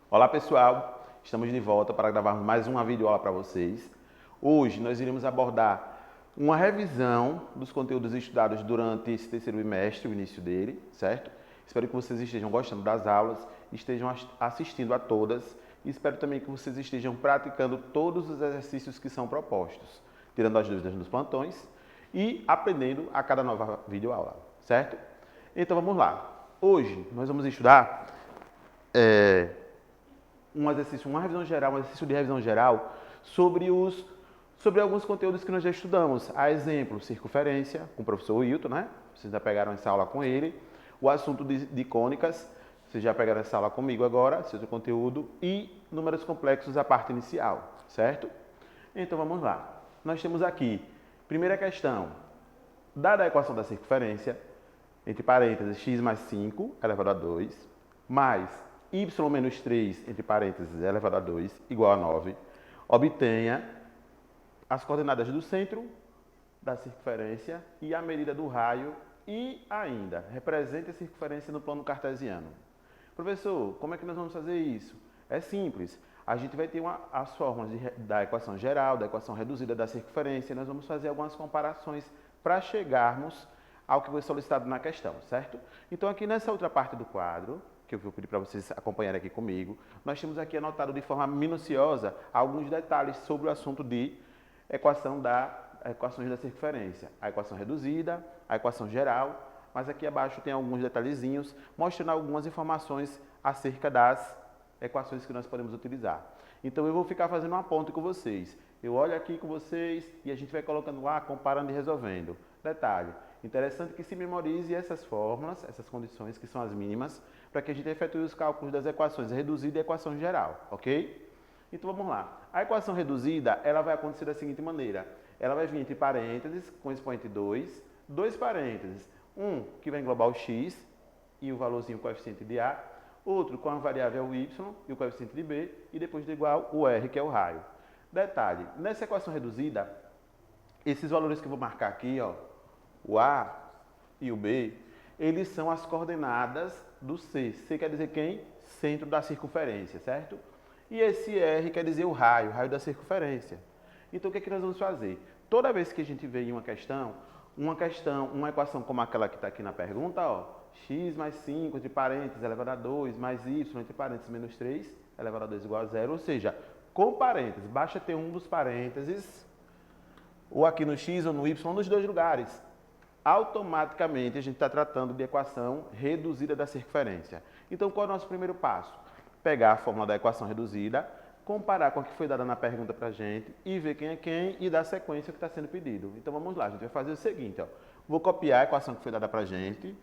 Olá pessoal, estamos de volta para gravarmos mais uma videoaula para vocês. Hoje nós iremos abordar uma revisão dos conteúdos estudados durante esse terceiro bimestre, o início dele, certo? Espero que vocês estejam gostando das aulas, estejam assistindo a todas e espero também que vocês estejam praticando todos os exercícios que são propostos, tirando as dúvidas nos plantões e aprendendo a cada nova videoaula, certo? Então vamos lá. Hoje nós vamos estudar um exercício de revisão geral sobre alguns conteúdos que nós já estudamos. A exemplo, circunferência, com o professor Wilton, né? Vocês já pegaram essa aula com ele. O assunto de cônicas, vocês já pegaram essa aula comigo agora, esse outro conteúdo. E números complexos, a parte inicial, certo? Então vamos lá. Nós temos aqui, primeira questão, dada a equação da circunferência, entre parênteses, x mais 5 elevado a 2, mais y menos 3, entre parênteses, elevado a 2, igual a 9, obtenha as coordenadas do centro, da circunferência e a medida do raio e ainda represente a circunferência no plano cartesiano. Professor, como é que nós vamos fazer isso? É simples. A gente vai ter as fórmulas da equação geral, da equação reduzida da circunferência, e nós vamos fazer algumas comparações para chegarmos ao que foi solicitado na questão, certo? Então, aqui nessa outra parte do quadro, que eu vou pedir para vocês acompanharem aqui comigo, nós temos aqui anotado de forma minuciosa alguns detalhes sobre o assunto de equações da circunferência. A equação reduzida, a equação geral, mas aqui abaixo tem alguns detalhezinhos mostrando algumas informações acerca das equações que nós podemos utilizar. Então eu vou ficar fazendo uma ponte com vocês. Eu olho aqui com vocês e a gente vai colocando lá, comparando e resolvendo. Detalhe, interessante que se memorize essas fórmulas, essas condições que são as mínimas, para que a gente efetue os cálculos das equações reduzida e equação geral, ok? Então vamos lá. A equação reduzida, ela vai acontecer da seguinte maneira. Ela vai vir entre parênteses, com expoente 2, dois parênteses, um que vai englobar o x e o valorzinho, o coeficiente de A, outro com a variável y e o coeficiente de B, e depois de igual o R, que é o raio. Detalhe, nessa equação reduzida, esses valores que eu vou marcar aqui, ó, o A e o B, eles são as coordenadas do C. C quer dizer quem? Centro da circunferência, certo? E esse R quer dizer o raio da circunferência. Então, o que é que nós vamos fazer? Toda vez que a gente vê em uma equação como aquela que está aqui na pergunta, ó, x mais 5, entre parênteses, elevado a 2, mais y, entre parênteses, menos 3, elevado a 2 igual a 0, ou seja, com parênteses, basta ter um dos parênteses, ou aqui no x ou no y, nos dois lugares. Automaticamente a gente está tratando de equação reduzida da circunferência. Então, qual é o nosso primeiro passo? Pegar a fórmula da equação reduzida, comparar com a que foi dada na pergunta para a gente e ver quem é quem e dar sequência ao que está sendo pedido. Então, vamos lá, a gente vai fazer o seguinte, ó. Vou copiar a equação que foi dada para a gente,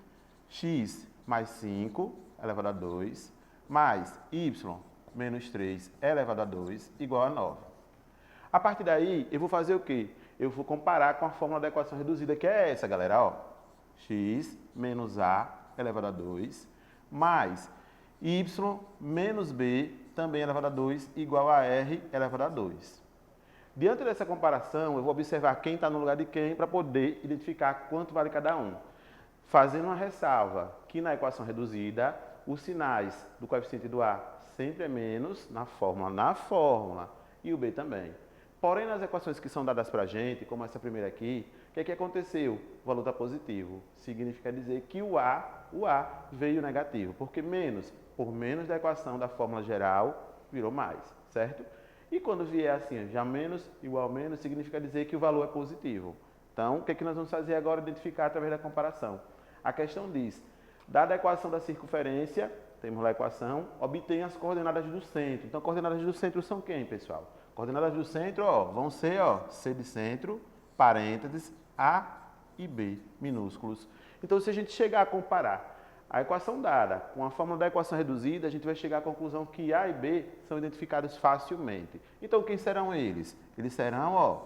x mais 5 elevado a 2, mais y menos 3 elevado a 2 igual a 9. A partir daí, eu vou fazer o quê? Eu vou comparar com a fórmula da equação reduzida, que é essa, galera, ó. X menos A elevado a 2, mais y menos b, também elevado a 2, igual a r elevado a 2. Diante dessa comparação, eu vou observar quem está no lugar de quem para poder identificar quanto vale cada um. Fazendo uma ressalva que na equação reduzida, os sinais do coeficiente do A sempre é menos na fórmula, e o b também. Porém, nas equações que são dadas para a gente, como essa primeira aqui, o que é que aconteceu? O valor está positivo. Significa dizer que o A veio negativo, porque por menos da equação da fórmula geral, virou mais, certo? E quando vier assim, já menos igual a menos, significa dizer que o valor é positivo. Então, o que é que nós vamos fazer agora? Identificar através da comparação. A questão diz, dada a equação da circunferência, temos lá a equação, obtém as coordenadas do centro. Então, coordenadas do centro são quem, pessoal? Coordenadas do centro, ó, vão ser, ó, C de centro, parênteses, A e B, minúsculos. Então, se a gente chegar a comparar a equação dada com a fórmula da equação reduzida, a gente vai chegar à conclusão que A e B são identificados facilmente. Então, quem serão eles? Eles serão, ó,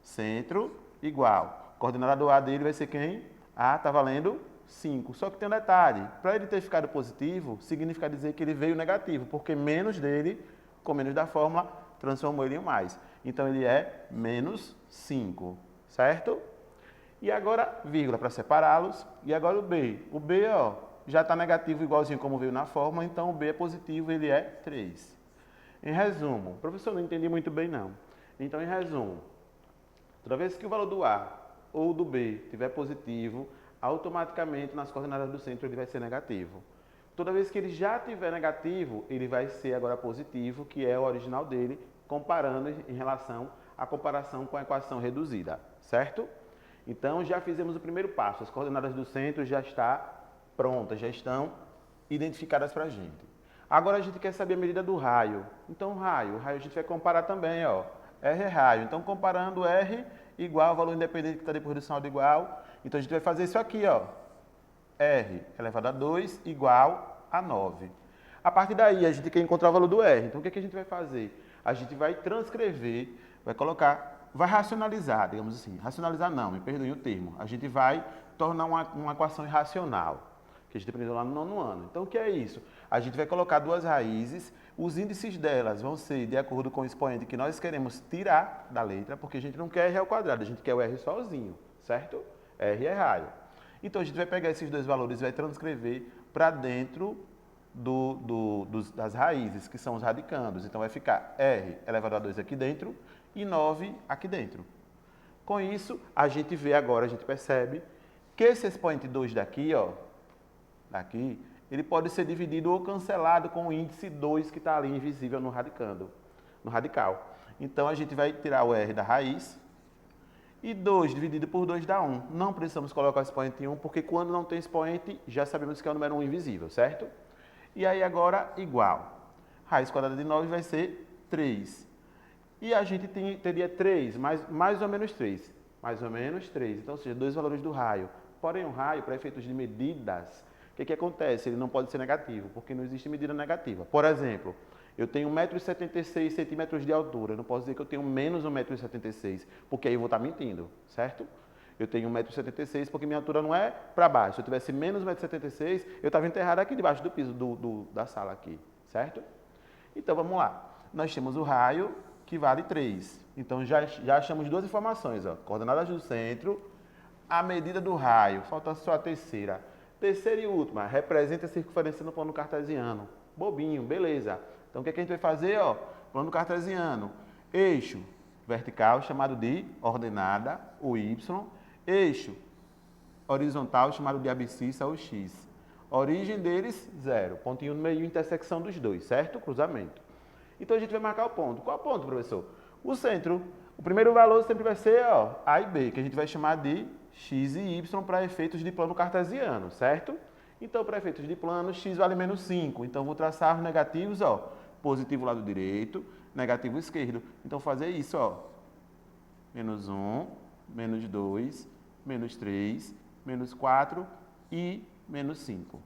centro igual. Coordenada do A dele vai ser quem? A está valendo 5. Só que tem um detalhe, para ele ter ficado positivo, significa dizer que ele veio negativo, porque menos dele, com menos da fórmula, transformou ele em mais. Então, ele é menos 5, certo? E agora, vírgula para separá-los. E agora o B. O B, ó, já está negativo igualzinho como veio na fórmula, então o B é positivo, ele é 3. Em resumo, professor, não entendi muito bem não. Então, em resumo, toda vez que o valor do A ou do B estiver positivo, automaticamente nas coordenadas do centro ele vai ser negativo. Toda vez que ele já estiver negativo, ele vai ser agora positivo, que é o original dele, comparando em relação à comparação com a equação reduzida, certo? Então, já fizemos o primeiro passo. As coordenadas do centro já estão prontas, já estão identificadas para a gente. Agora, a gente quer saber a medida do raio. Então, o raio a gente vai comparar também, ó. R é raio. Então, comparando R igual ao valor independente que está depois do sinal de igual. Então, a gente vai fazer isso aqui, ó. R elevado a 2 igual a 9. A partir daí, a gente quer encontrar o valor do R. Então, o que a gente vai fazer? A gente vai transcrever, vai colocar, vai racionalizar, digamos assim. Racionalizar não, me perdoem o termo. A gente vai tornar uma equação irracional, que a gente aprendeu lá no 9º ano. Então, o que é isso? A gente vai colocar duas raízes, os índices delas vão ser de acordo com o expoente que nós queremos tirar da letra, porque a gente não quer R ao quadrado, a gente quer o R sozinho, certo? R é raio. Então, a gente vai pegar esses dois valores e vai transcrever para dentro das raízes, que são os radicandos. Então, vai ficar R elevado a 2 aqui dentro e 9 aqui dentro. Com isso, a gente vê agora, a gente percebe que esse expoente 2 daqui, ó, daqui, ele pode ser dividido ou cancelado com o índice 2 que está ali invisível no radical. Então, a gente vai tirar o R da raiz e 2 dividido por 2 dá 1. Não precisamos colocar o expoente 1, porque quando não tem expoente, já sabemos que é o número 1 invisível, certo? E aí agora, igual. Raiz quadrada de 9 vai ser 3. E a gente teria 3, mais ou menos 3. Mais ou menos 3. Então, ou seja, dois valores do raio. Porém, o raio, para efeitos de medidas, o que acontece? Ele não pode ser negativo, porque não existe medida negativa. Por exemplo, eu tenho 1,76 m de altura. Eu não posso dizer que eu tenho menos 1,76 m, porque aí eu vou estar mentindo, certo? Eu tenho 1,76 m porque minha altura não é para baixo. Se eu tivesse menos 1,76 m, eu estava enterrado aqui debaixo do piso da sala aqui, certo? Então, vamos lá. Nós temos o raio, que vale 3. Então, já achamos duas informações, ó. Coordenadas do centro, a medida do raio. Falta só a terceira. Terceira e última, representa a circunferência no plano cartesiano. Bobinho, beleza. Então, o que a gente vai fazer? Ó, plano cartesiano. Eixo vertical, chamado de ordenada, o Y. Eixo horizontal, chamado de abscissa, o X. Origem deles, 0. Pontinho no meio, intersecção dos dois, certo? Cruzamento. Então, a gente vai marcar o ponto. Qual ponto, professor? O centro. O primeiro valor sempre vai ser, ó, A e B, que a gente vai chamar de X e Y para efeitos de plano cartesiano, certo? Então, para efeitos de plano, X vale menos 5. Então, vou traçar os negativos, ó, positivo lado direito, negativo esquerdo. Então, fazer isso, ó, menos 1, menos 2, menos 3, menos 4 e menos 5,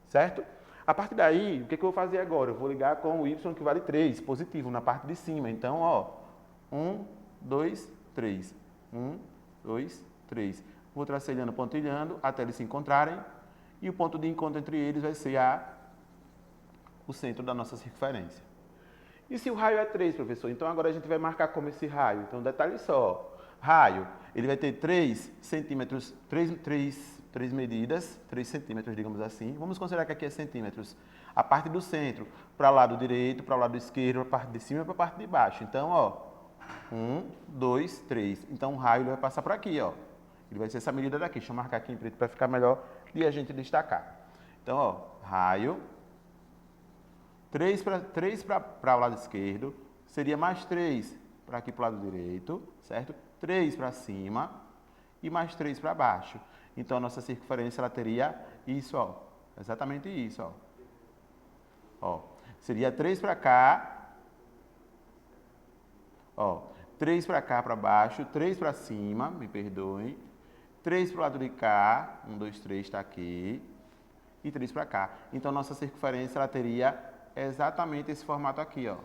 certo? A partir daí, o que eu vou fazer agora? Eu vou ligar com o Y que vale 3, positivo, na parte de cima. Então, ó, 1, 2, 3. 1, 2, 3. Vou traçalhando, pontilhando, até eles se encontrarem. E o ponto de encontro entre eles vai ser o centro da nossa circunferência. E se o raio é 3, professor? Então, agora a gente vai marcar como esse raio. Então, detalhe só. Raio, ele vai ter 3 centímetros, 3 medidas, 3 centímetros, digamos assim. Vamos considerar que aqui é centímetros. A parte do centro, para o lado direito, para o lado esquerdo, para a parte de cima e para a parte de baixo. Então, ó, 1, 2, 3. Então, o raio ele vai passar por aqui, ó. Ele vai ser essa medida daqui. Deixa eu marcar aqui em preto para ficar melhor de a gente destacar. Então, ó, raio, 3 para o lado esquerdo, seria mais 3 para aqui para o lado direito, certo? 3 para cima e mais 3 para baixo. Então, a nossa circunferência ela teria isso, ó. Exatamente isso, ó. Ó, seria 3 para cá, ó, 3 para cá para baixo, 3 para cima, me perdoem, 3 para o lado de cá, 1, 2, 3 está aqui, e 3 para cá. Então, nossa circunferência ela teria exatamente esse formato aqui, ó.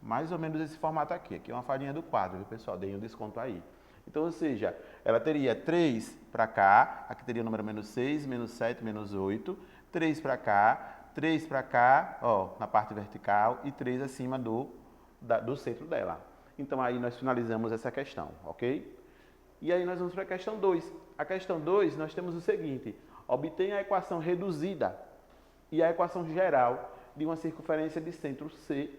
Mais ou menos esse formato aqui. Aqui é uma farinha do quadro, viu, pessoal? Dei um desconto aí. Então, ou seja, ela teria 3 para cá, aqui teria o número menos 6, menos 7, menos 8, 3 para cá, 3 para cá, ó, na parte vertical, e 3 acima do centro dela. Então, aí nós finalizamos essa questão, ok? E aí nós vamos para a questão 2. A questão 2, nós temos o seguinte: obtenha a equação reduzida e a equação geral de uma circunferência de centro C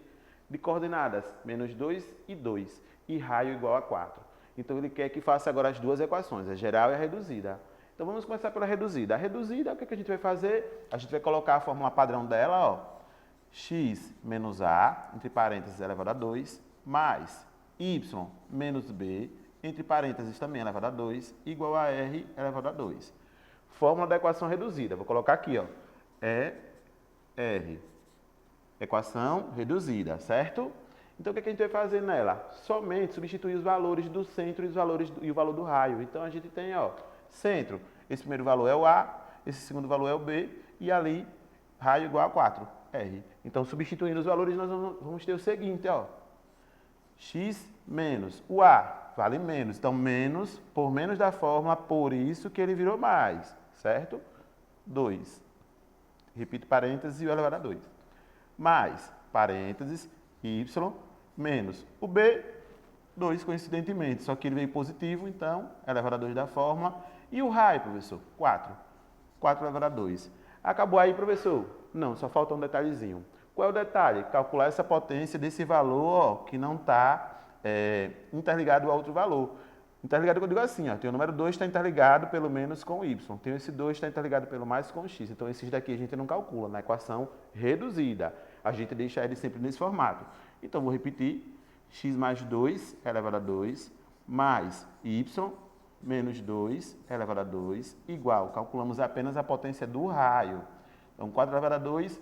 de coordenadas menos 2 e 2 e raio igual a 4. Então ele quer que faça agora as duas equações, a geral e a reduzida. Então vamos começar pela reduzida. A reduzida, o que a gente vai fazer? A gente vai colocar a fórmula padrão dela, ó, x menos a, entre parênteses, elevado a 2, mais y menos b, entre parênteses também elevado a 2, igual a r elevado a 2. Fórmula da equação reduzida. Vou colocar aqui, ó, é r. Equação reduzida, certo? Então, o que a gente vai fazer nela? Somente substituir os valores do centro e o valor do raio. Então, a gente tem, ó, centro. Esse primeiro valor é o A, esse segundo valor é o B, e ali, raio igual a 4, R. Então, substituindo os valores, nós vamos ter o seguinte, ó. X menos o A vale menos. Então, menos, por menos da fórmula, por isso que ele virou mais, certo? 2. Repito parênteses e o elevado a 2. Mais, parênteses, y, menos o b, 2 coincidentemente, só que ele veio positivo, então, elevado a 2 da fórmula. E o raio, professor? 4. 4 elevado a 2. Acabou aí, professor? Não, só falta um detalhezinho. Qual é o detalhe? Calcular essa potência desse valor, ó, que não está interligado a outro valor. Interligado, eu digo assim, ó, tem o número 2 está interligado pelo menos com o y, tem esse 2 está interligado pelo mais com o x. Então, esses daqui a gente não calcula na equação reduzida. A gente deixa ele sempre nesse formato. Então, vou repetir. X mais 2 elevado a 2, mais y menos 2 elevado a 2, igual. Calculamos apenas a potência do raio. Então, 4 elevado a 2,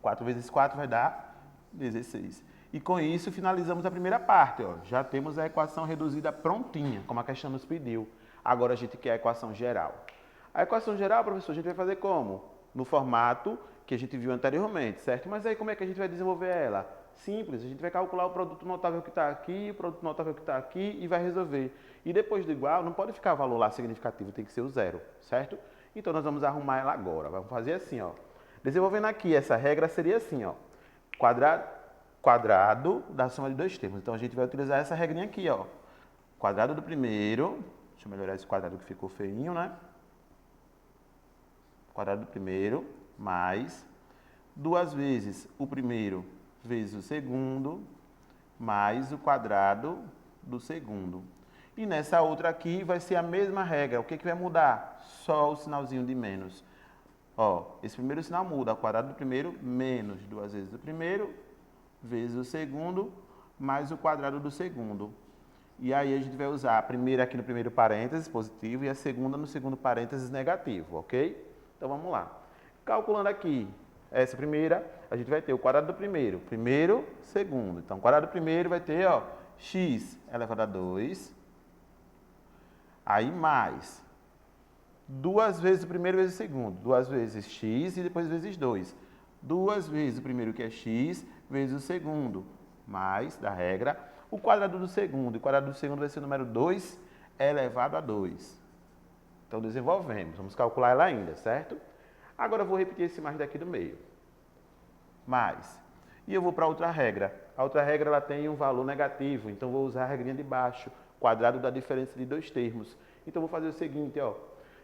4 vezes 4 vai dar 16. E com isso, finalizamos a primeira parte. Ó. Já temos a equação reduzida prontinha, como a questão nos pediu. Agora, a gente quer a equação geral. A equação geral, professor, a gente vai fazer como? No formato que a gente viu anteriormente, certo? Mas aí, como é que a gente vai desenvolver ela? Simples, a gente vai calcular o produto notável que está aqui, o produto notável que está aqui e vai resolver. E depois do igual, não pode ficar valor lá significativo, tem que ser o zero, certo? Então, nós vamos arrumar ela agora. Vamos fazer assim, ó. Desenvolvendo aqui, essa regra seria assim, ó. Quadrado da soma de dois termos. Então, a gente vai utilizar essa regrinha aqui, ó. Quadrado do primeiro, deixa eu melhorar esse quadrado que ficou feinho, né? Quadrado do primeiro, mais 2 vezes o primeiro vezes o segundo, mais o quadrado do segundo. E nessa outra aqui vai ser a mesma regra. O que vai mudar? Só o sinalzinho de menos. Ó, esse primeiro sinal muda. O quadrado do primeiro, menos 2 vezes o primeiro, vezes o segundo, mais o quadrado do segundo. E aí a gente vai usar a primeira aqui no primeiro parênteses, positivo, e a segunda no segundo parênteses, negativo, ok? Então vamos lá. Calculando aqui essa primeira, a gente vai ter o quadrado do primeiro, segundo. Então, o quadrado do primeiro vai ter, ó, x elevado a 2, aí mais 2 vezes o primeiro vezes o segundo, 2 vezes x e depois vezes 2. 2 vezes o primeiro, que é x, vezes o segundo, mais, da regra, o quadrado do segundo. E o quadrado do segundo vai ser o número 2 elevado a 2. Então, desenvolvemos. Vamos calcular ela ainda, certo? Agora, eu vou repetir esse mais daqui do meio. Mais. E eu vou para outra regra. A outra regra ela tem um valor negativo, então vou usar a regrinha de baixo, quadrado da diferença de dois termos. Então, vou fazer o seguinte, ó.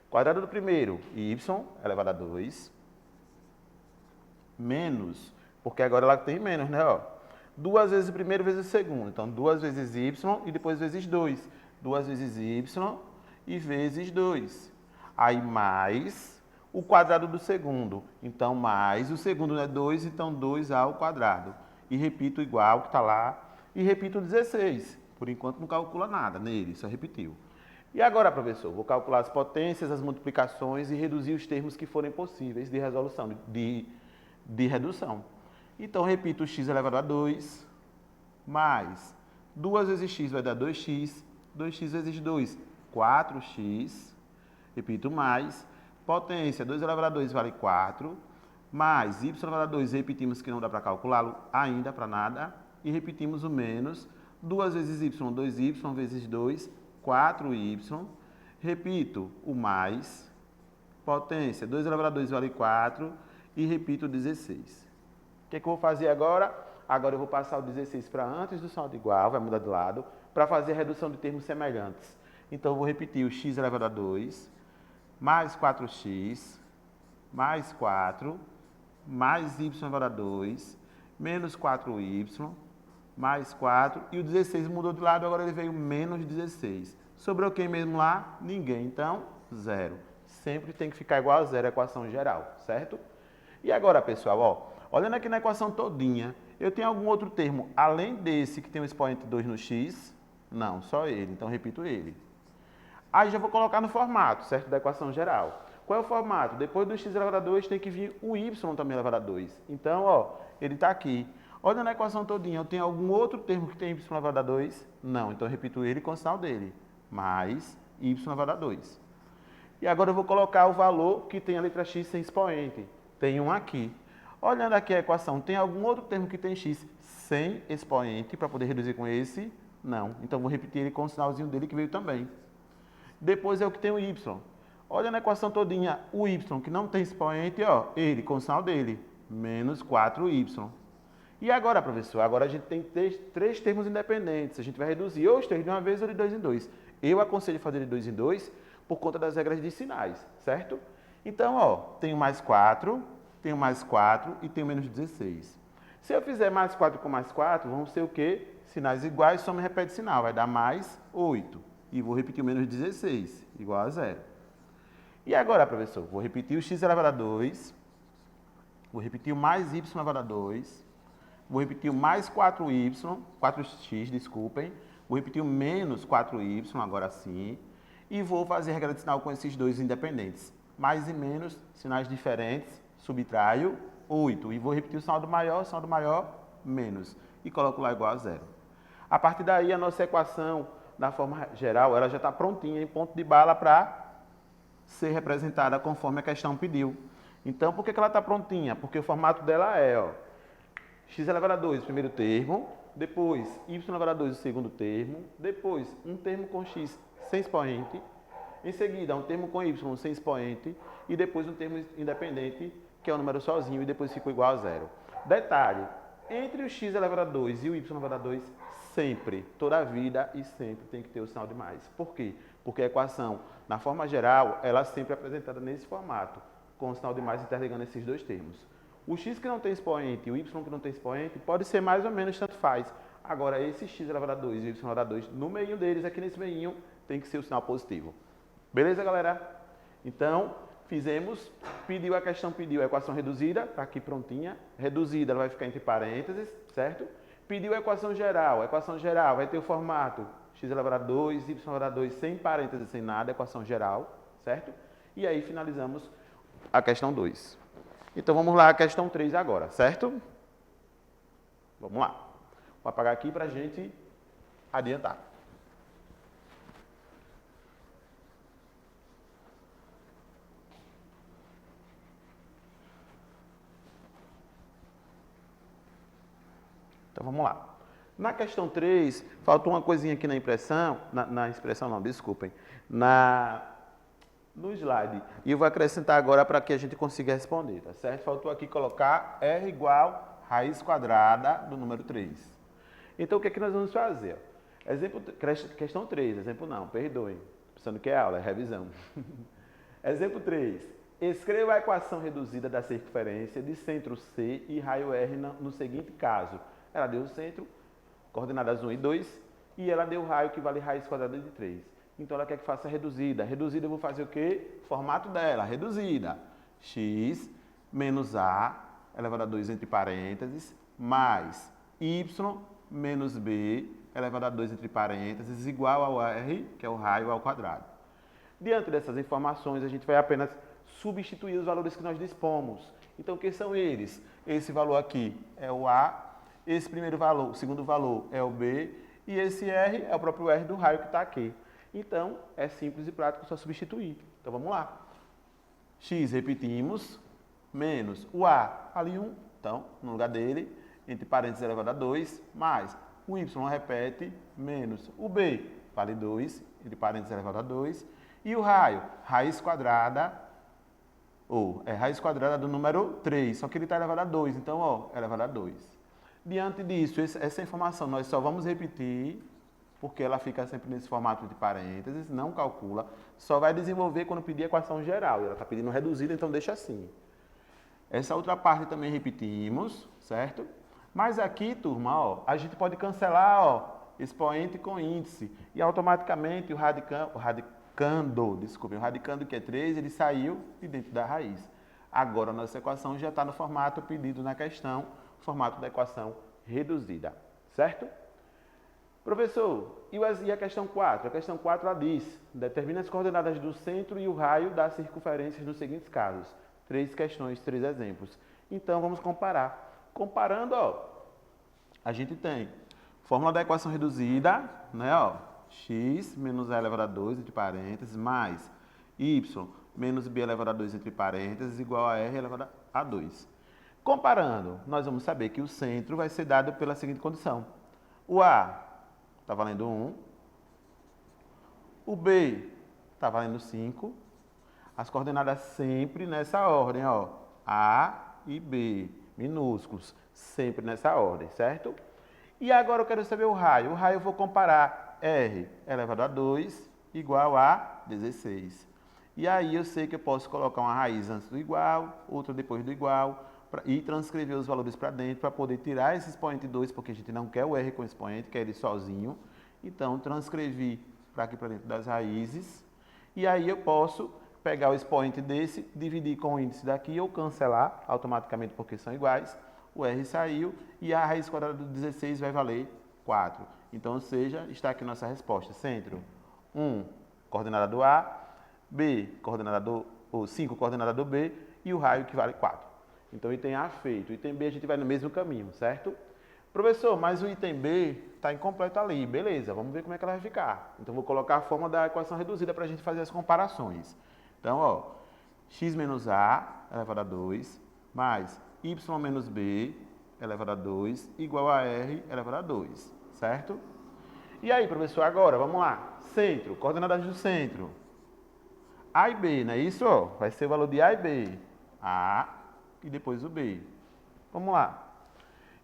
Quadrado do primeiro, y elevado a 2, menos, porque agora ela tem menos, né, ó. 2 vezes o primeiro vezes o segundo. Então, 2 vezes y e depois vezes 2. 2 vezes y e vezes 2. Aí, mais o quadrado do segundo. Então, mais o segundo é 2, então 2 ao quadrado. E repito igual que está lá. E repito 16. Por enquanto não calcula nada nele, só repetiu. E agora, professor, vou calcular as potências, as multiplicações e reduzir os termos que forem possíveis de resolução, de redução. Então, repito x elevado a 2, mais 2 vezes x vai dar 2x, 2x vezes 2, 4x, repito, mais, potência, 2 elevado a 2 vale 4, mais y elevado a 2, repetimos que não dá para calculá-lo ainda para nada, e repetimos o menos, 2 vezes y, 2y vezes 2, 4y, repito, o mais, potência, 2 elevado a 2 vale 4, e repito o 16. O que é que eu vou fazer agora? Agora eu vou passar o 16 para antes do saldo igual, vai mudar de lado, para fazer a redução de termos semelhantes. Então, eu vou repetir o x elevado a 2, mais 4x, mais 4, mais y elevado a 2, menos 4y, mais 4, e o 16 mudou de lado, agora ele veio menos 16. Sobrou quem mesmo lá? Ninguém, então, zero. Sempre tem que ficar igual a zero a equação geral, certo? E agora, pessoal, ó, olhando aqui na equação todinha, eu tenho algum outro termo além desse que tem o expoente 2 no x? Não, só ele, então repito ele. Aí já vou colocar no formato, certo, da equação geral. Qual é o formato? Depois do x elevado a 2 tem que vir o y também elevado a 2. Então, ó, ele está aqui. Olha na equação todinha, eu tenho algum outro termo que tem y elevado a 2? Não, então eu repito ele com o sinal dele. Mais y elevado a 2. E agora eu vou colocar o valor que tem a letra x sem expoente. Tem um aqui. Olhando aqui a equação, tem algum outro termo que tem x sem expoente para poder reduzir com esse? Não. Então vou repetir ele com o sinalzinho dele que veio também. Depois é o que tem o y. Olha na equação todinha, o y que não tem expoente, ó, ele com o sinal dele, menos 4y. E agora, professor, agora a gente tem três termos independentes. A gente vai reduzir ou os três de uma vez ou de dois em dois. Eu aconselho fazer de dois em dois por conta das regras de sinais, certo? Então, ó, tenho mais 4 e tenho menos 16. Se eu fizer mais 4 com mais 4, vão ser o quê? Sinais iguais, soma e repete sinal. Vai dar mais 8. E vou repetir o menos 16, igual a zero. E agora, professor, vou repetir o x elevado a 2, vou repetir o mais y elevado a 2, vou repetir o mais 4x, desculpem, vou repetir o menos 4y, agora sim, e vou fazer a regra de sinal com esses dois independentes. Mais e menos, sinais diferentes, subtraio 8, e vou repetir o sinal do maior, menos, e coloco lá igual a zero. A partir daí, a nossa equação, na forma geral, ela já está prontinha em ponto de bala para ser representada conforme a questão pediu. Então, por que ela está prontinha? Porque o formato dela é, ó, x elevado a 2, o primeiro termo, depois y elevado a 2, o segundo termo, depois um termo com x sem expoente, em seguida um termo com y sem expoente e depois um termo independente, que é o número sozinho, e depois ficou igual a zero. Detalhe, entre o x elevado a 2 e o y elevado a 2, sempre, toda a vida e sempre tem que ter o sinal de mais. Por quê? Porque a equação, na forma geral, ela é sempre apresentada nesse formato, com o sinal de mais interligando esses dois termos. O x que não tem expoente e o y que não tem expoente pode ser mais ou menos, tanto faz. Agora, esse x elevado a 2 e o y elevado a 2, no meio deles, aqui nesse meio, tem que ser o sinal positivo. Beleza, galera? Então, fizemos, pediu a questão, pediu a equação reduzida, está aqui prontinha. Reduzida, ela vai ficar entre parênteses, certo? Pediu a equação geral vai ter o formato x elevado a 2, y elevado a 2, sem parênteses, sem nada, equação geral, certo? E aí finalizamos a questão 2. Então vamos lá, a questão 3 agora, certo? Vamos lá. Vou apagar aqui para a gente adiantar. Então vamos lá. Na questão 3, faltou uma coisinha aqui na impressão, na expressão não, desculpem, no slide. E eu vou acrescentar agora para que a gente consiga responder, tá certo? Faltou aqui colocar R igual raiz quadrada do número 3. Então o que é que nós vamos fazer? Exemplo, questão 3, exemplo não, perdoem, pensando que é aula, é revisão. Exemplo 3. Escreva a equação reduzida da circunferência de centro C e raio R no seguinte caso. Ela deu o centro, coordenadas 1 e 2, e ela deu o raio que vale raiz quadrada de 3. Então ela quer que faça a reduzida. Reduzida eu vou fazer o quê? Formato dela, reduzida. X menos A elevado a 2 entre parênteses, mais Y menos B elevado a 2 entre parênteses, igual ao R, que é o raio ao quadrado. Diante dessas informações, a gente vai apenas substituir os valores que nós dispomos. Então, quem são eles? Esse valor aqui é o A, esse primeiro valor, o segundo valor é o B, e esse R é o próprio R do raio que está aqui. Então, é simples e prático só substituir. Então, vamos lá. X, repetimos, menos o A, ali 1, então, no lugar dele, entre parênteses elevado a 2, mais o Y repete, menos o B, vale 2, entre parênteses elevado a 2, e o raio, raiz quadrada, Ou é raiz quadrada do número 3, só que ele está elevado a 2, então, ó, é elevado a 2. Diante disso, essa informação nós só vamos repetir, porque ela fica sempre nesse formato de parênteses, não calcula, só vai desenvolver quando pedir a equação geral. Ela está pedindo reduzida, então deixa assim. Essa outra parte também repetimos, certo? Mas aqui, turma, ó, a gente pode cancelar, ó, expoente com índice. E automaticamente o radicando que é 3, ele saiu de dentro da raiz. Agora a nossa equação já está no formato pedido na questão, formato da equação reduzida, certo? Professor, e a questão 4? A questão 4 ela diz, determina as coordenadas do centro e o raio das circunferências nos seguintes casos. 3 questões, 3 exemplos. Então vamos comparar. Comparando, ó, a gente tem fórmula da equação reduzida, né, ó, x menos a elevado a 2 entre parênteses, mais y menos b elevado a 2 entre parênteses, igual a r elevado a 2. Comparando, nós vamos saber que o centro vai ser dado pela seguinte condição. O A está valendo 1, o B está valendo 5, as coordenadas sempre nessa ordem, ó, A e B, minúsculos, sempre nessa ordem, certo? E agora eu quero saber o raio. O raio eu vou comparar R elevado a 2 igual a 16. E aí eu sei que eu posso colocar uma raiz antes do igual, outra depois do igual, e transcrever os valores para dentro para poder tirar esse expoente 2, porque a gente não quer o R com expoente, quer ele sozinho. Então, transcrevi para aqui para dentro das raízes. E aí eu posso pegar o expoente desse, dividir com o índice daqui ou cancelar automaticamente porque são iguais. O R saiu e a raiz quadrada do 16 vai valer 4. Então, ou seja, está aqui nossa resposta. Centro, 1, coordenada do A, B, coordenada do, ou 5, coordenada do B, e o raio que vale 4. Então, item A feito. Item B a gente vai no mesmo caminho, certo? Professor, mas o item B está incompleto ali. Beleza, vamos ver como é que ela vai ficar. Então, vou colocar a forma da equação reduzida para a gente fazer as comparações. Então, ó, x menos A elevado a 2, mais y menos b elevado a 2 igual a r elevado a 2, certo? E aí, professor, agora, vamos lá. Centro, coordenadas do centro. A e B, não é isso? Vai ser o valor de A e B. A e depois o B. Vamos lá.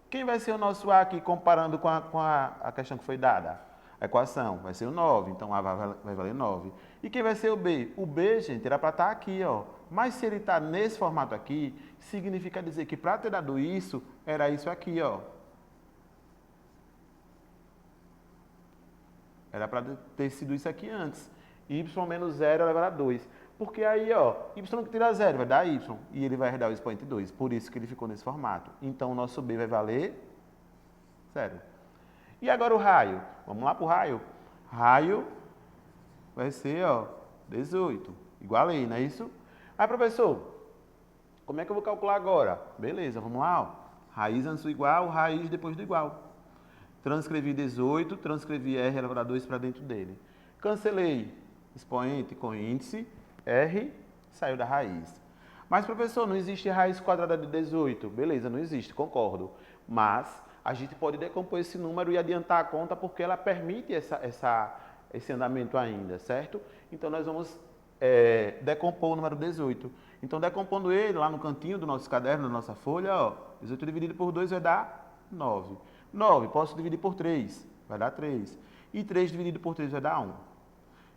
Quem vai ser o nosso A aqui comparando com a questão que foi dada? A equação vai ser o 9, então A vai valer 9. E quem vai ser o B? O B, gente, era para estar aqui, ó. Mas se ele está nesse formato aqui, significa dizer que para ter dado isso, era isso aqui, ó. Era para ter sido isso aqui antes. Y menos 0 elevado a 2. Porque aí, ó, y que tira 0 vai dar y. E ele vai dar o expoente 2. Por isso que ele ficou nesse formato. Então, o nosso B vai valer 0. E agora o raio? Vamos lá para o raio? Raio vai ser, ó, 18. Igualei, não é isso? Aí, professor, como é que eu vou calcular agora? Beleza, vamos lá, ó. Raiz antes do igual, raiz depois do igual. Transcrevi 18, transcrevi R elevado a 2 para dentro dele. Cancelei expoente com índice, R saiu da raiz. Mas, professor, não existe raiz quadrada de 18. Beleza, não existe, concordo. Mas a gente pode decompor esse número e adiantar a conta porque ela permite esse andamento ainda, certo? Então, nós vamos decompor o número 18. Então, decompondo ele lá no cantinho do nosso caderno, da nossa folha, ó, 18 dividido por 2 vai dar 9. 9, posso dividir por 3, vai dar 3. E 3 dividido por 3 vai dar 1.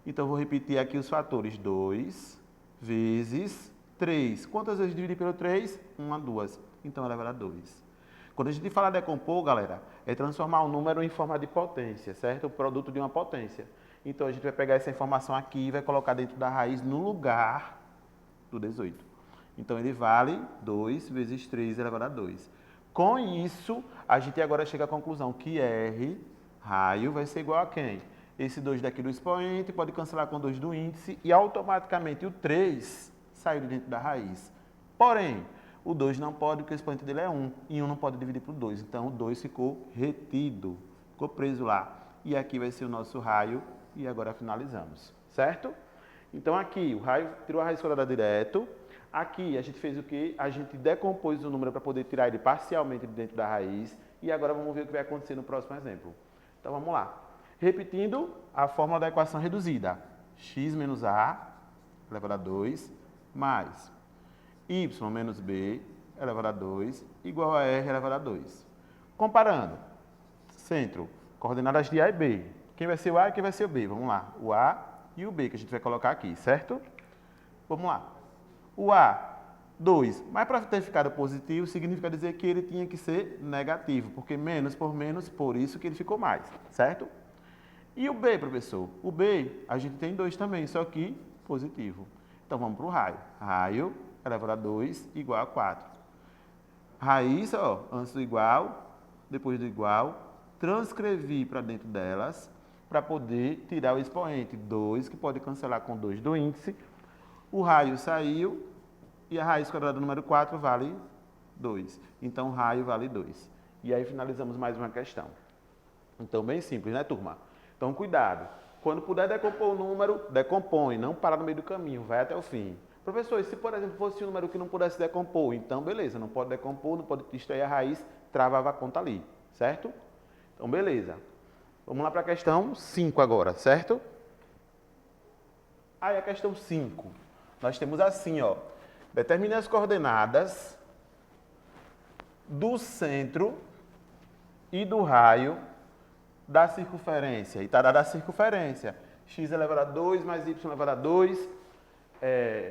Então, vou repetir aqui os fatores. 2 vezes 3. Quantas vezes dividir pelo 3? 1, 2. Então, ela vai dar 2. Quando a gente fala decompor, galera, é transformar um número em forma de potência, certo? O produto de uma potência. Então, a gente vai pegar essa informação aqui e vai colocar dentro da raiz no lugar do 18. Então, ele vale 2 vezes 3 elevado a 2. Com isso, a gente agora chega à conclusão que R, raio, vai ser igual a quem? Esse 2 daqui do expoente pode cancelar com 2 do índice e automaticamente o 3 saiu de dentro da raiz. Porém, o 2 não pode porque o expoente dele é 1 e 1 não pode dividir por 2. Então, o 2 ficou retido, ficou preso lá. E aqui vai ser o nosso raio e agora finalizamos, certo? Então, aqui o raio tirou a raiz quadrada direto. Aqui a gente fez o quê? A gente decompôs o número para poder tirar ele parcialmente de dentro da raiz. E agora vamos ver o que vai acontecer no próximo exemplo. Então vamos lá. Repetindo a fórmula da equação reduzida. X menos A elevado a 2 mais y menos b elevado a 2 igual a r elevado a 2. Comparando, centro, coordenadas de A e B. Quem vai ser o A e quem vai ser o B? Vamos lá, o A e o B que a gente vai colocar aqui, certo? Vamos lá. O A, 2, mas para ter ficado positivo, significa dizer que ele tinha que ser negativo, porque menos, por isso que ele ficou mais, certo? E o B, professor? O B, a gente tem 2 também, só que positivo. Então, vamos para o raio. Raio elevado a 2 igual a 4. Raiz, ó, antes do igual, depois do igual, transcrevi para dentro delas, para poder tirar o expoente. 2, que pode cancelar com 2 do índice. O raio saiu e a raiz quadrada do número 4 vale 2. Então, o raio vale 2. E aí, finalizamos mais uma questão. Então, bem simples, né, turma? Então, cuidado. Quando puder decompor o número, decompõe. Não para no meio do caminho, vai até o fim. Professor, e se, por exemplo, fosse um número que não pudesse decompor? Então, beleza, não pode decompor, não pode extrair a raiz, travava a conta ali, certo? Então, beleza. Vamos lá para a questão 5 agora, certo? Aí, a questão 5. Nós temos assim, ó. Determine as coordenadas do centro e do raio da circunferência. E está dada a circunferência. X elevado a 2 mais y elevado a 2,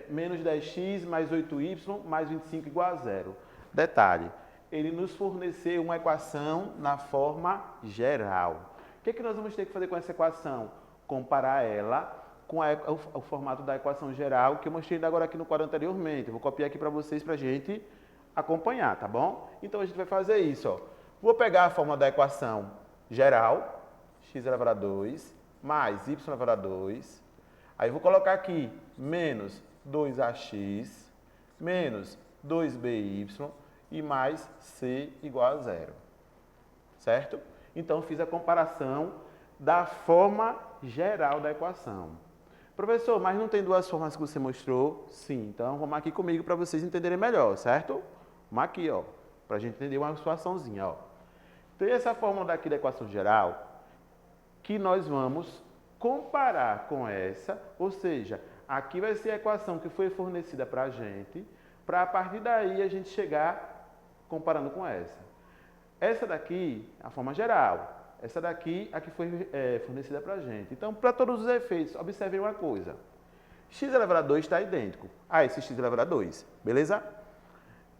menos 10x mais 8y mais 25 igual a 0. Detalhe, ele nos forneceu uma equação na forma geral. O que nós vamos ter que fazer com essa equação? Comparar ela com o formato da equação geral que eu mostrei ainda agora aqui no quadro anteriormente. Eu vou copiar aqui para vocês para a gente acompanhar, tá bom? Então a gente vai fazer isso, ó. Vou pegar a forma da equação geral, x elevado a 2, mais y elevado a 2. Aí vou colocar aqui menos 2ax, menos 2by e mais c igual a 0. Certo? Então, fiz a comparação da forma geral da equação. Professor, mas não tem duas formas que você mostrou? Sim. Então, vamos aqui comigo para vocês entenderem melhor, certo? Vamos aqui, ó, para a gente entender uma situaçãozinha, ó. Tem essa fórmula daqui da equação geral que nós vamos comparar com essa, ou seja, aqui vai ser a equação que foi fornecida para a gente, para a partir daí a gente chegar comparando com essa. Essa daqui, a forma geral. Essa daqui, a que foi fornecida para a gente. Então, para todos os efeitos, observem uma coisa. X elevado a 2 está idêntico a esse x elevado a 2, beleza?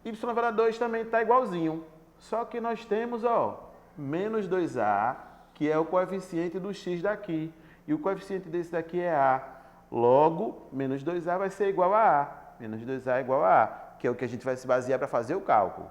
Y elevado a 2 também está igualzinho. Só que nós temos, ó, menos 2a, que é o coeficiente do x daqui. E o coeficiente desse daqui é a. Logo, menos 2a vai ser igual a a. Menos 2a é igual a a, que é o que a gente vai se basear para fazer o cálculo.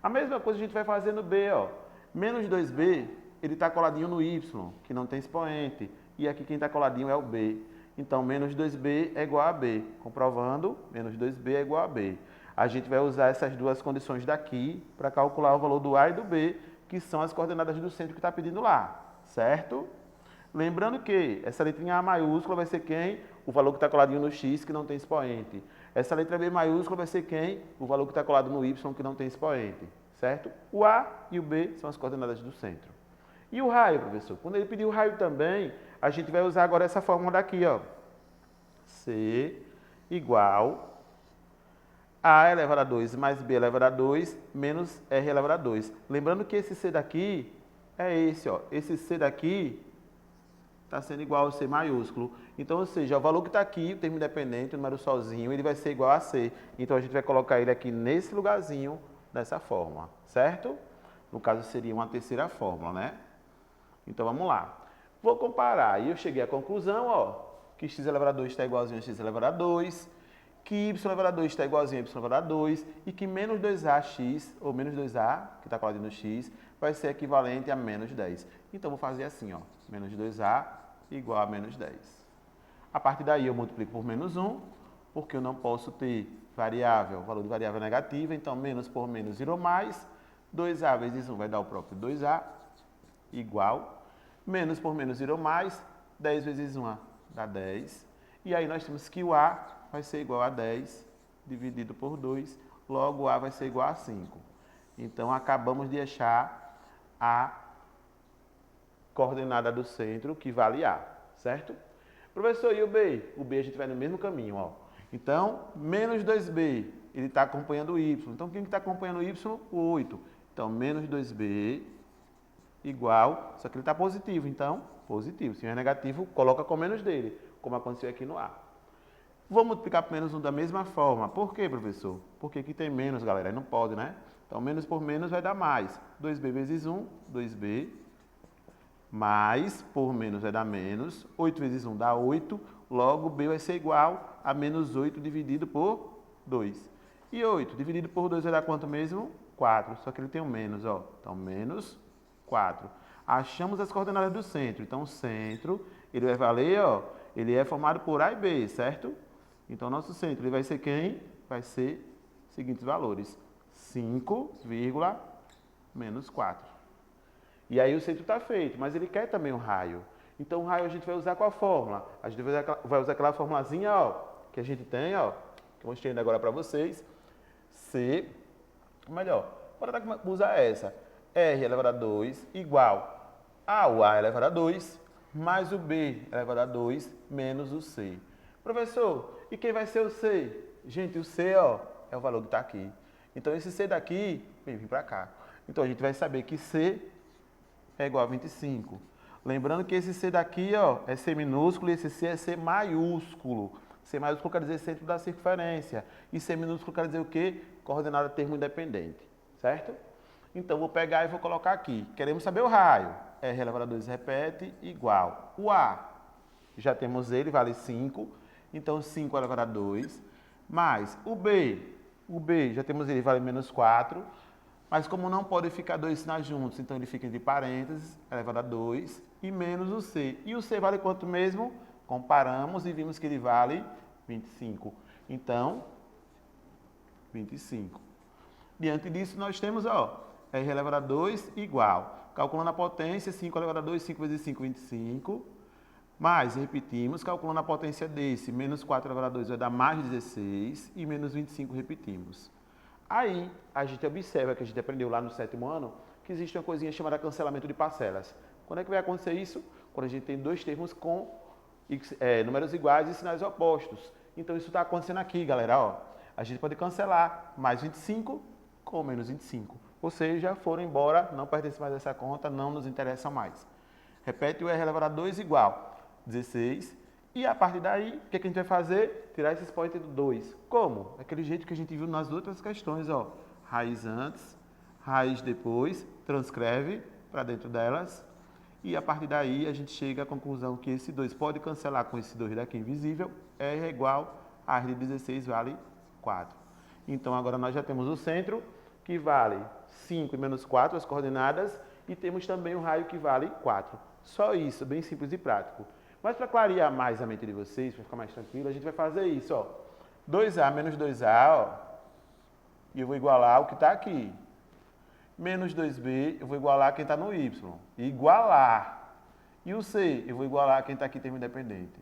A mesma coisa a gente vai fazer no b, ó. Menos 2b, ele está coladinho no y, que não tem expoente. E aqui quem está coladinho é o b. Então, menos 2b é igual a b. Comprovando, menos 2b é igual a b. A gente vai usar essas duas condições daqui para calcular o valor do a e do b, que são as coordenadas do centro que está pedindo lá, certo? Lembrando que essa letrinha A maiúscula vai ser quem? O valor que está coladinho no x, que não tem expoente. Essa letra B maiúscula vai ser quem? O valor que está colado no y, que não tem expoente, certo? O A e o B são as coordenadas do centro. E o raio, professor? Quando ele pedir o raio também, a gente vai usar agora essa fórmula daqui, ó. C igual a elevado a 2 mais b elevado a 2 menos r elevado a 2. Lembrando que esse c daqui é esse, ó. Esse c daqui está sendo igual ao C maiúsculo. Então, ou seja, o valor que está aqui, o termo independente, o número sozinho, ele vai ser igual a C. Então, a gente vai colocar ele aqui nesse lugarzinho, dessa forma, certo? No caso, seria uma terceira fórmula, né? Então, vamos lá. Vou comparar. E eu cheguei à conclusão, ó, que x elevado a 2 está igualzinho a x elevado a 2, que y elevado a 2 está igualzinho a y elevado a 2, e que menos 2ax, ou menos 2a, que está colado no x, vai ser equivalente a menos 10. Então, vou fazer assim, ó, menos 2a igual a menos 10. A partir daí, eu multiplico por menos 1, porque eu não posso ter variável, valor de variável negativa, então, menos por menos virou mais, 2a vezes 1 vai dar o próprio 2a, igual, menos por menos virou mais, 10 vezes 1 dá 10, e aí nós temos que o a vai ser igual a 10 dividido por 2, logo a vai ser igual a 5. Então, acabamos de achar a coordenada do centro, que vale A, certo? Professor, e o B? O B a gente vai no mesmo caminho, ó. Então, menos 2B ele está acompanhando o y. Então, quem está acompanhando o y? O 8. Então, menos 2b igual, só que ele está positivo, então, positivo. Se é negativo, coloca com menos dele, como aconteceu aqui no A. Vou multiplicar por menos 1 da mesma forma. Por quê, professor? Porque aqui tem menos, galera. Aí não pode, né? Então, menos por menos vai dar mais. 2b vezes 1, 2b. Mais por menos vai dar menos. 8 vezes 1 dá 8. Logo, b vai ser igual a menos 8 dividido por 2. E 8 dividido por 2 vai dar quanto mesmo? 4. Só que ele tem um menos, ó. Então, menos 4. Achamos as coordenadas do centro. Então, o centro, ele vai valer, ó, ele é formado por A e B, certo? Então, nosso centro, ele vai ser quem? Vai ser os seguintes valores. 5, menos 4. E aí o centro está feito, mas ele quer também um raio. Então, o raio a gente vai usar qual fórmula? A gente vai usar aquela formulazinha, ó, que a gente tem, ó, que eu mostrei agora para vocês. C, melhor, bora usar essa. R elevado a 2 igual ao A elevado a 2 mais o B elevado a 2 menos o C. Professor, e quem vai ser o C? Gente, o C, ó, é o valor que está aqui. Então, esse C daqui, vem para cá. Então, a gente vai saber que C é igual a 25. Lembrando que esse C daqui, ó, é C minúsculo e esse C é C maiúsculo. C maiúsculo quer dizer centro da circunferência. E C minúsculo quer dizer o quê? Coordenada termo independente. Certo? Então, vou pegar e vou colocar aqui. Queremos saber o raio. R elevado a 2 repete, igual. O A, já temos ele, vale 5. Então, 5 elevado a 2. Mais o B. O B, já temos ele, vale menos 4. Mas como não pode ficar dois sinais juntos, então ele fica entre parênteses, elevado a 2, e menos o C. E o C vale quanto mesmo? Comparamos e vimos que ele vale 25. Então, 25. Diante disso, nós temos, ó, R elevado a 2 igual. Calculando a potência, 5 elevado a 2, 5 vezes 5, 25. Mais, repetimos, calculando a potência desse, menos 4 elevado a 2 vai dar mais 16, e menos 25 repetimos. Aí, a gente observa que a gente aprendeu lá no 7º ano, que existe uma coisinha chamada cancelamento de parcelas. Quando é que vai acontecer isso? Quando a gente tem dois termos com números iguais e sinais opostos. Então, isso está acontecendo aqui, galera. Ó. A gente pode cancelar mais 25 com menos 25. Ou seja, foram embora, não pertence mais a essa conta, não nos interessa mais. Repete o R elevado a 2 igual 16. E a partir daí, o que a gente vai fazer? Tirar esse expoente do 2. Como? Daquele jeito que a gente viu nas outras questões, ó. Raiz antes, raiz depois, transcreve para dentro delas. E a partir daí, a gente chega à conclusão que esse 2 pode cancelar com esse 2 daqui invisível. R é igual a R de 16 vale 4. Então, agora nós já temos o centro, que vale 5 e menos 4, as coordenadas. E temos também o raio, que vale 4. Só isso, bem simples e prático. Mas para clarear mais a mente de vocês, para ficar mais tranquilo, a gente vai fazer isso, ó. 2A menos 2A, ó. E eu vou igualar o que está aqui. Menos 2B, eu vou igualar quem está no Y. Igualar. E o C, eu vou igualar quem está aqui em termo independente.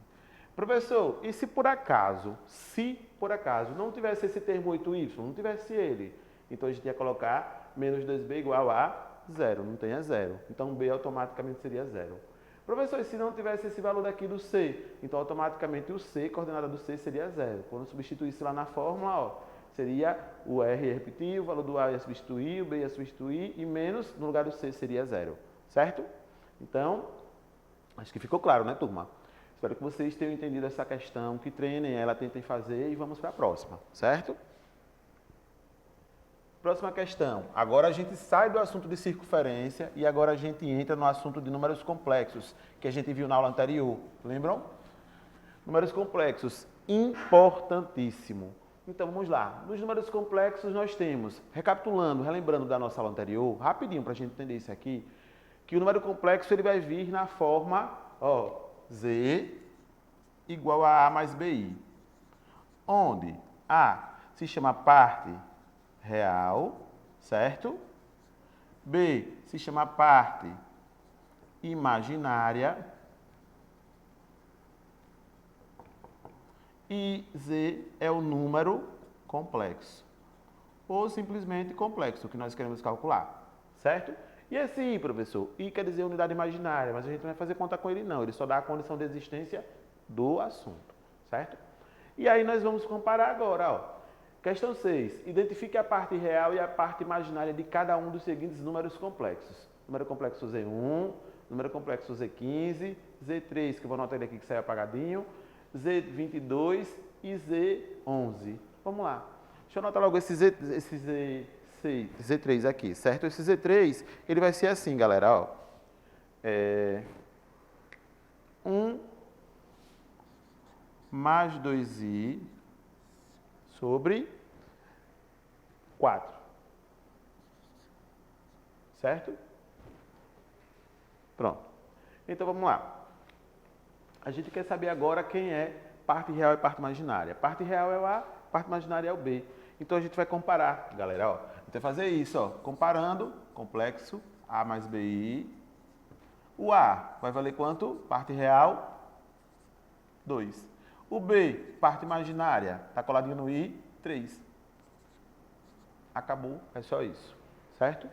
Professor, e se por acaso não tivesse esse termo 8Y, não tivesse ele, então a gente ia colocar menos 2B igual a 0, não tem a 0. Então B automaticamente seria 0. Professor, e se não tivesse esse valor daqui do C? Então, automaticamente, o C, coordenada do C, seria 0. Quando substituísse lá na fórmula, ó, seria o R ia repetir, o valor do A ia substituir, o B ia substituir, e menos, no lugar do C, seria 0. Certo? Então, acho que ficou claro, né, turma? Espero que vocês tenham entendido essa questão, que treinem ela, tentem fazer, e vamos para a próxima. Certo? Próxima questão. Agora a gente sai do assunto de circunferência e agora a gente entra no assunto de números complexos, que a gente viu na aula anterior. Lembram? Números complexos, importantíssimo. Então vamos lá. Nos números complexos nós temos, recapitulando, relembrando da nossa aula anterior, rapidinho para a gente entender isso aqui, que o número complexo ele vai vir na forma, ó, Z igual a A mais BI. Onde A se chama parte real, certo? B se chama parte imaginária. E Z é o número complexo. Ou simplesmente complexo, que nós queremos calcular, certo? E assim, professor, I quer dizer unidade imaginária, mas a gente não vai fazer conta com ele não, ele só dá a condição de existência do assunto, certo? E aí nós vamos comparar agora, ó. Questão 6. Identifique a parte real e a parte imaginária de cada um dos seguintes números complexos. Número complexo Z1, número complexo Z15, Z3, que eu vou anotar ele aqui que saiu apagadinho, Z22 e Z11. Vamos lá. Deixa eu anotar logo esse Z3 aqui, certo? Esse Z3, ele vai ser assim, galera, ó. 1 mais 2i sobre 4. Certo? Pronto. Então, vamos lá. A gente quer saber agora quem é parte real e parte imaginária. Parte real é o A, parte imaginária é o B. Então, a gente vai comparar, galera, ó. A gente vai fazer isso, ó. Comparando, complexo, A mais BI. O A vai valer quanto? Parte real, 2. O B, parte imaginária, está coladinho no I, 3. Acabou, é só isso, certo?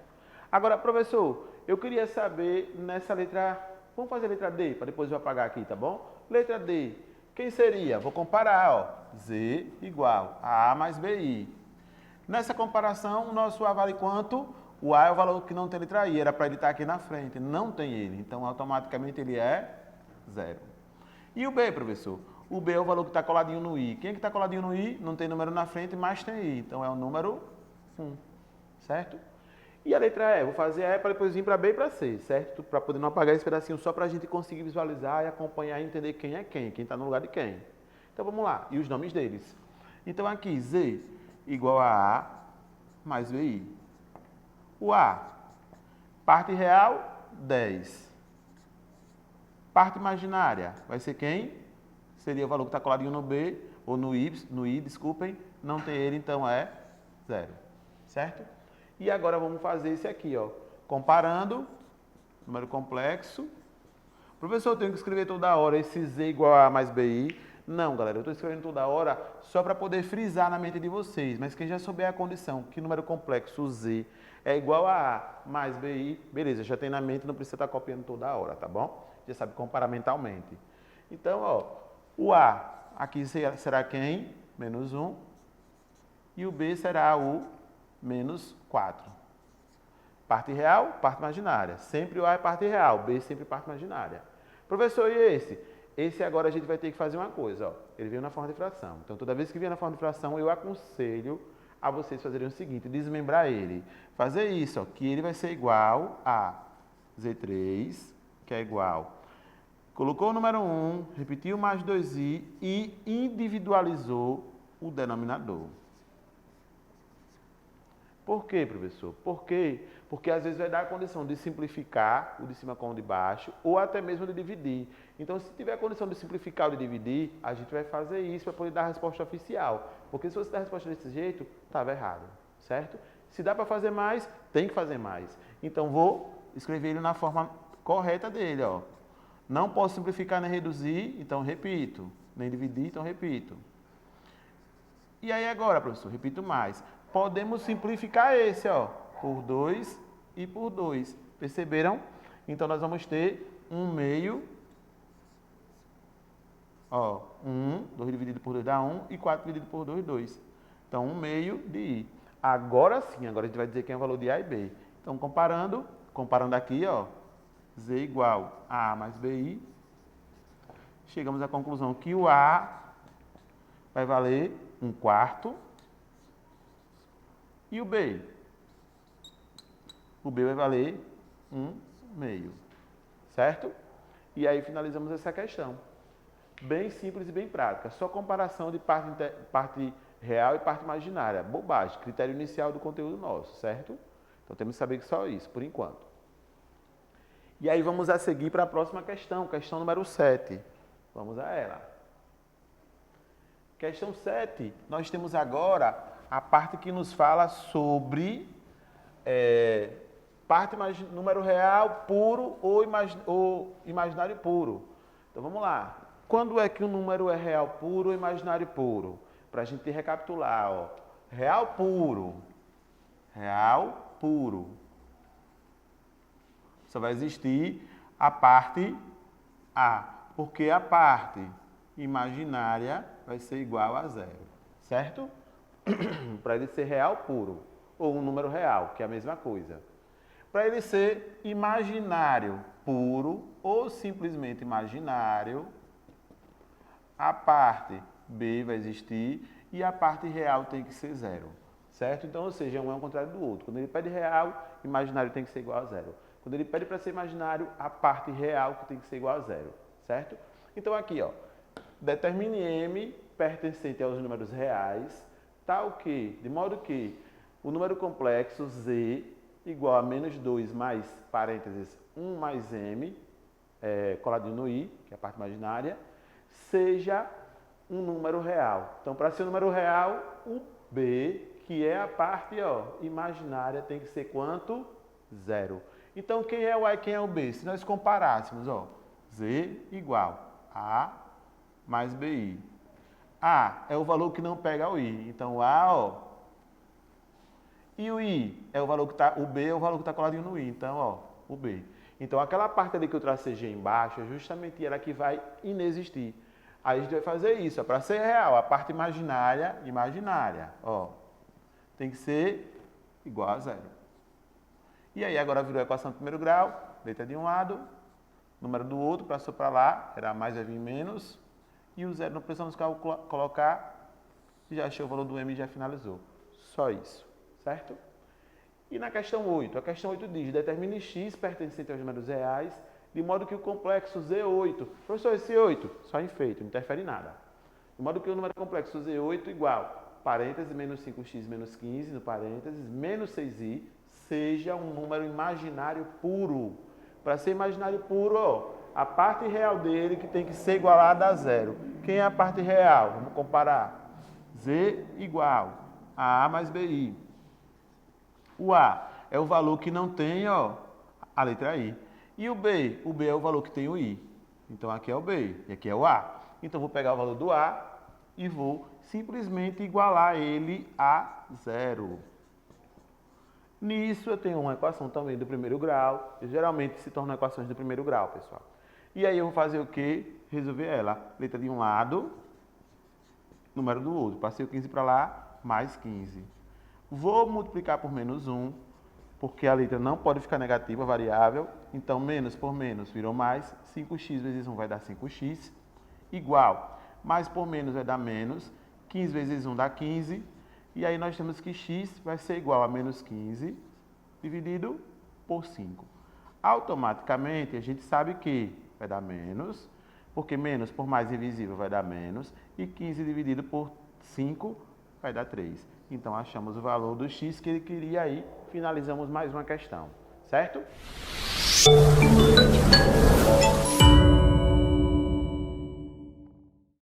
Agora, professor, eu queria saber nessa letra... Vamos fazer a letra D, para depois eu apagar aqui, tá bom? Letra D, quem seria? Vou comparar, ó. Z igual a A mais BI. Nessa comparação, o nosso A vale quanto? O A é o valor que não tem letra I, era para ele estar aqui na frente, não tem ele. Então, automaticamente, ele é 0. E o B, professor? O B é o valor que está coladinho no I. Quem é que está coladinho no I? Não tem número na frente, mas tem I. Então, é o número 1, certo? E a letra E? Vou fazer a E para depois vir para B e para C, certo? Para poder não apagar esse pedacinho, só para a gente conseguir visualizar e acompanhar e entender quem é quem está no lugar de quem. Então, vamos lá. E os nomes deles. Então, aqui, Z igual a A mais BI. O A, parte real, 10. Parte imaginária, vai ser quem? Seria o valor que está coladinho no B, ou no I, desculpem. Não tem ele, então é 0. Certo? E agora vamos fazer esse aqui, ó. Comparando, número complexo. Professor, eu tenho que escrever toda hora esse Z igual a A mais BI. Não, galera, eu estou escrevendo toda hora só para poder frisar na mente de vocês. Mas quem já souber a condição que número complexo Z é igual a A mais BI, beleza, já tem na mente, não precisa estar copiando toda hora, tá bom? Já sabe comparar mentalmente. Então, ó, o A aqui será quem? Menos 1. E o B será o menos 4. Parte real, parte imaginária. Sempre o A é parte real, B sempre parte imaginária. Professor, e esse? Esse agora a gente vai ter que fazer uma coisa, ó. Ele veio na forma de fração. Então, toda vez que vier na forma de fração, eu aconselho a vocês fazerem o seguinte, desmembrar ele. Fazer isso, ó, que ele vai ser igual a Z3, que é igual. Colocou o número 1, repetiu mais 2i e individualizou o denominador. Por quê, professor? Por quê? Porque às vezes vai dar a condição de simplificar o de cima com o de baixo ou até mesmo de dividir. Então, se tiver a condição de simplificar ou de dividir, a gente vai fazer isso para poder dar a resposta oficial. Porque se você der a resposta desse jeito, estava errado, certo? Se dá para fazer mais, tem que fazer mais. Então, vou escrever ele na forma correta dele, ó. Não posso simplificar nem reduzir, então repito. Nem dividir, então repito. E aí agora, professor, repito mais. Podemos simplificar esse, ó, por 2 e por 2. Perceberam? Então, nós vamos ter 1 meio, ó, 2 dividido por 2 dá 1 e 4 dividido por 2, 2. Então, 1 meio de I. Agora sim, agora a gente vai dizer quem é o valor de A e B. Então, comparando aqui, ó, Z igual a A mais BI, chegamos à conclusão que o A vai valer 1/4 e o B? O B vai valer 1 meio, certo? E aí finalizamos essa questão. Bem simples e bem prática. Só comparação de parte real e parte imaginária. Bobagem, critério inicial do conteúdo nosso, certo? Então temos que saber que só isso, por enquanto. E aí vamos a seguir para a próxima questão, questão número 7. Vamos a ela. Questão 7, nós temos agora a parte que nos fala sobre número real puro ou imaginário puro. Então vamos lá. Quando é que o número é real puro ou imaginário puro? Para a gente recapitular, ó. Real puro. Só vai existir a parte A, porque a parte imaginária vai ser igual a 0, certo? para ele ser real puro, ou um número real, que é a mesma coisa. Para ele ser imaginário puro ou simplesmente imaginário, a parte B vai existir e a parte real tem que ser zero, certo? Então, ou seja, um é o contrário do outro. Quando ele pede real, imaginário tem que ser igual a zero. Quando ele pede para ser imaginário, a parte real que tem que ser igual a zero, certo? Então aqui, ó, determine M pertencente aos números reais, tal que, de modo que o número complexo Z igual a menos 2 mais, parênteses, 1 mais M, coladinho no I, que é a parte imaginária, seja um número real. Então, para ser um número real, o B, que é a parte imaginária, tem que ser quanto? Zero. Então, quem é o A e quem é o B? Se nós comparássemos, Z igual a mais BI. A é o valor que não pega o I. Então, o A, e o I é o valor que está, o B é o valor que está coladinho no I. Então, o B. Então, aquela parte ali que eu tracei G embaixo, é justamente ela que vai inexistir. Aí a gente vai fazer isso, para ser real, a parte imaginária, tem que ser igual a zero. E aí agora virou a equação do primeiro grau, letra de um lado, número do outro, passou para lá, era mais, vai vir menos, e o zero não precisamos colocar, já achei o valor do M e já finalizou. Só isso, certo? E na questão 8, a questão 8 diz, determine x pertencente aos números reais, de modo que o complexo Z8, professor, esse 8, só enfeite, não interfere em nada. De modo que o número complexo Z8 igual, parênteses, menos 5x menos 15, no parênteses, menos 6i, seja um número imaginário puro. Para ser imaginário puro, a parte real dele que tem que ser igualada a zero. Quem é a parte real? Vamos comparar. Z igual a A mais BI. O A é o valor que não tem, a letra I. E o B? O B é o valor que tem o I. Então, aqui é o B e aqui é o A. Então, vou pegar o valor do A e vou simplesmente igualar ele a zero. Nisso, eu tenho uma equação também do primeiro grau. Geralmente, se tornam equações do primeiro grau, pessoal. E aí, eu vou fazer o quê? Resolver ela. Letra de um lado, número do outro. Passei o 15 para lá, mais 15. Vou multiplicar por menos 1. Porque a letra não pode ficar negativa, variável. Então, menos por menos virou mais. 5x vezes 1 vai dar 5x. Igual. Mais por menos vai dar menos. 15 vezes 1 dá 15. E aí nós temos que x vai ser igual a menos 15 dividido por 5. Automaticamente, a gente sabe que vai dar menos. Porque menos por mais invisível vai dar menos. E 15 dividido por 5 vai dar 3. Então, achamos o valor do x que ele queria aí. Finalizamos mais uma questão, certo?